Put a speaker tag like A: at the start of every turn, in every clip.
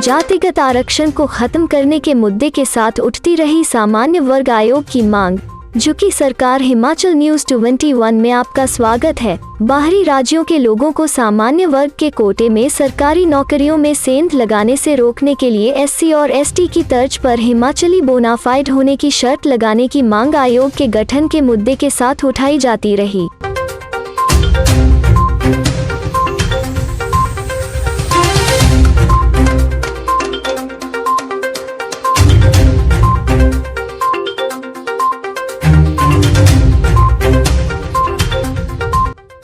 A: जातिगत आरक्षण को खत्म करने के मुद्दे के साथ उठती रही सामान्य वर्ग आयोग की मांग। झुकी सरकार। हिमाचल न्यूज़ 21 में आपका स्वागत है। बाहरी राज्यों के लोगों को सामान्य वर्ग के कोटे में सरकारी नौकरियों में सेंध लगाने से रोकने के लिए एससी और एसटी की तर्ज पर हिमाचली बोनाफाइड होने की शर्त लगाने की मांग आयोग के गठन के मुद्दे के साथ उठाई जाती रही।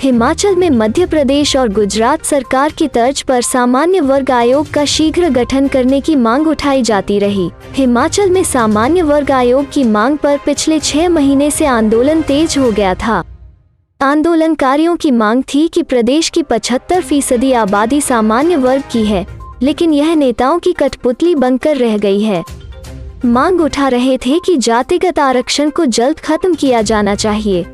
A: हिमाचल में मध्य प्रदेश और गुजरात सरकार की तर्ज पर सामान्य वर्ग आयोग का शीघ्र गठन करने की मांग उठाई जाती रही। हिमाचल में सामान्य वर्ग आयोग की मांग पर पिछले 6 महीने से आंदोलन तेज हो गया था। आंदोलनकारियों की मांग थी कि प्रदेश की 75% आबादी सामान्य वर्ग की है, लेकिन यह नेताओं की कठपुतली बनकर रह गई है। मांग उठा रहे थे कि जातिगत आरक्षण को जल्द खत्म किया जाना चाहिए।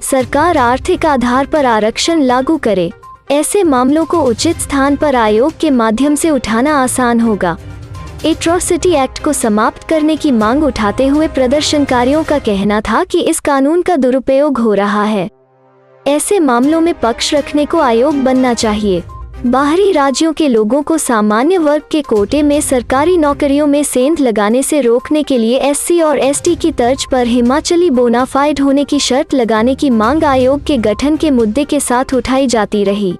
A: सरकार आर्थिक आधार पर आरक्षण लागू करे। ऐसे मामलों को उचित स्थान पर आयोग के माध्यम से उठाना आसान होगा। एट्रोसिटी एक्ट को समाप्त करने की मांग उठाते हुए प्रदर्शनकारियों का कहना था कि इस कानून का दुरुपयोग हो रहा है। ऐसे मामलों में पक्ष रखने को आयोग बनना चाहिए। बाहरी राज्यों के लोगों को सामान्य वर्ग के कोटे में सरकारी नौकरियों में सेंध लगाने से रोकने के लिए एससी और एसटी की तर्ज पर हिमाचली बोनाफाइड होने की शर्त लगाने की मांग आयोग के गठन के मुद्दे के साथ उठाई जाती रही।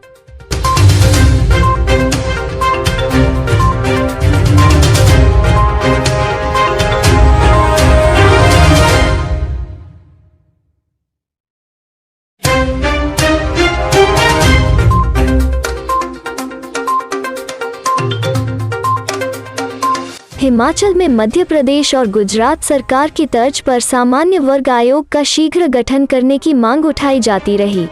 A: हिमाचल में मध्य प्रदेश और गुजरात सरकार की तर्ज पर सामान्य वर्ग आयोग का शीघ्र गठन करने की मांग उठाई जाती रही।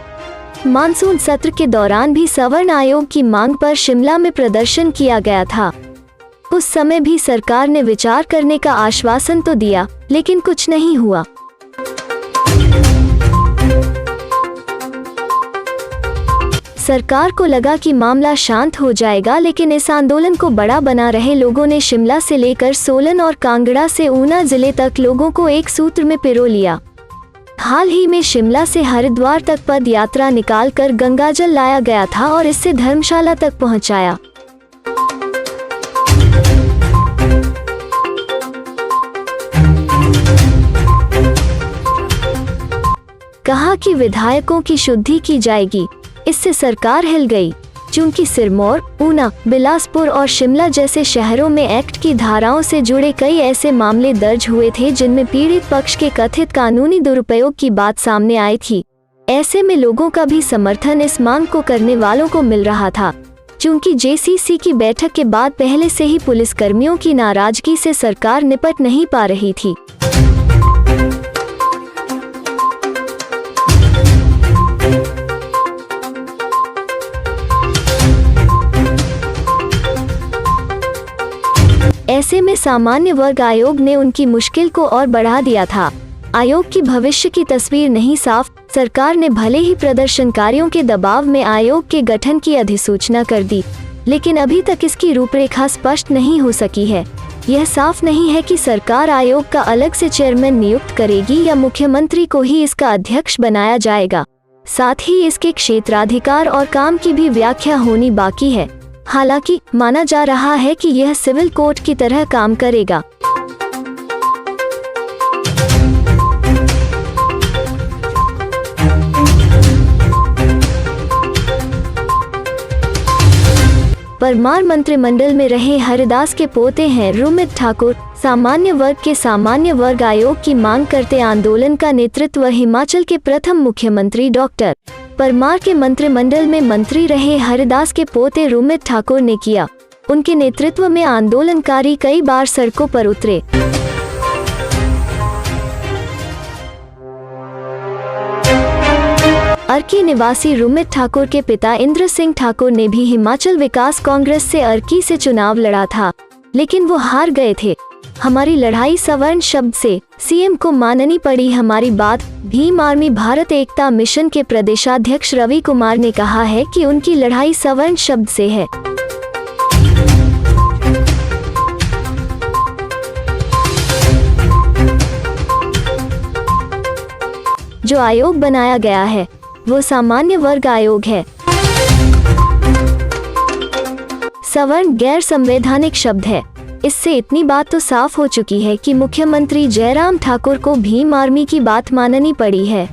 A: मानसून सत्र के दौरान भी सवर्ण आयोग की मांग पर शिमला में प्रदर्शन किया गया था। उस समय भी सरकार ने विचार करने का आश्वासन तो दिया, लेकिन कुछ नहीं हुआ। सरकार को लगा कि मामला शांत हो जाएगा, लेकिन इस आंदोलन को बड़ा बना रहे लोगों ने शिमला से लेकर सोलन और कांगड़ा से ऊना जिले तक लोगों को एक सूत्र में पिरो लिया। हाल ही में शिमला से हरिद्वार तक पद यात्रा निकालकर गंगाजल लाया गया था और इससे धर्मशाला तक पहुंचाया। कहा कि विधायकों की शुद्धि की जाएगी। इससे सरकार हिल गई। चूंकि सिरमौर, ऊना, बिलासपुर और शिमला जैसे शहरों में एक्ट की धाराओं से जुड़े कई ऐसे मामले दर्ज हुए थे जिनमें पीड़ित पक्ष के कथित कानूनी दुरुपयोग की बात सामने आई थी। ऐसे में लोगों का भी समर्थन इस मांग को करने वालों को मिल रहा था। चूंकि जेसीसी की बैठक के बाद पहले से ही पुलिसकर्मियों की नाराजगी से सरकार निपट नहीं पा रही थी। ऐसे में सामान्य वर्ग आयोग ने उनकी मुश्किल को और बढ़ा दिया था। आयोग की भविष्य की तस्वीर नहीं साफ। सरकार ने भले ही प्रदर्शनकारियों के दबाव में आयोग के गठन की अधिसूचना कर दी, लेकिन अभी तक इसकी रूपरेखा स्पष्ट नहीं हो सकी है। यह साफ नहीं है कि सरकार आयोग का अलग से चेयरमैन नियुक्त करेगी या मुख्यमंत्री को ही इसका अध्यक्ष बनाया जाएगा। साथ ही इसके क्षेत्राधिकार और काम की भी व्याख्या होनी बाकी है। हालांकि माना जा रहा है कि यह सिविल कोर्ट की तरह काम करेगा। परमार मंत्रिमंडल में रहे हरिदास के पोते हैं रुमित ठाकुर। सामान्य वर्ग के सामान्य वर्ग आयोग की मांग करते आंदोलन का नेतृत्व हिमाचल के प्रथम मुख्यमंत्री डॉक्टर परमार के मंत्रिमंडल में मंत्री रहे हरिदास के पोते रुमित ठाकुर ने किया। उनके नेतृत्व में आंदोलनकारी कई बार सड़कों पर उतरे। अर्क अर्की निवासी रुमित ठाकुर के पिता इंद्र सिंह ठाकुर ने भी हिमाचल विकास कांग्रेस से अर्की से चुनाव लड़ा था, लेकिन वो हार गए थे। हमारी लड़ाई सवर्ण शब्द से सीएम को माननी पड़ी हमारी बात। भीम आर्मी भारत एकता मिशन के प्रदेशाध्यक्ष रवि कुमार ने कहा है कि उनकी लड़ाई सवर्ण शब्द से है। जो आयोग बनाया गया है वो सामान्य वर्ग आयोग है। सवर्ण गैर संवैधानिक शब्द है। इससे इतनी बात तो साफ हो चुकी है कि मुख्यमंत्री जयराम ठाकुर को भीम आर्मी की बात माननी पड़ी है।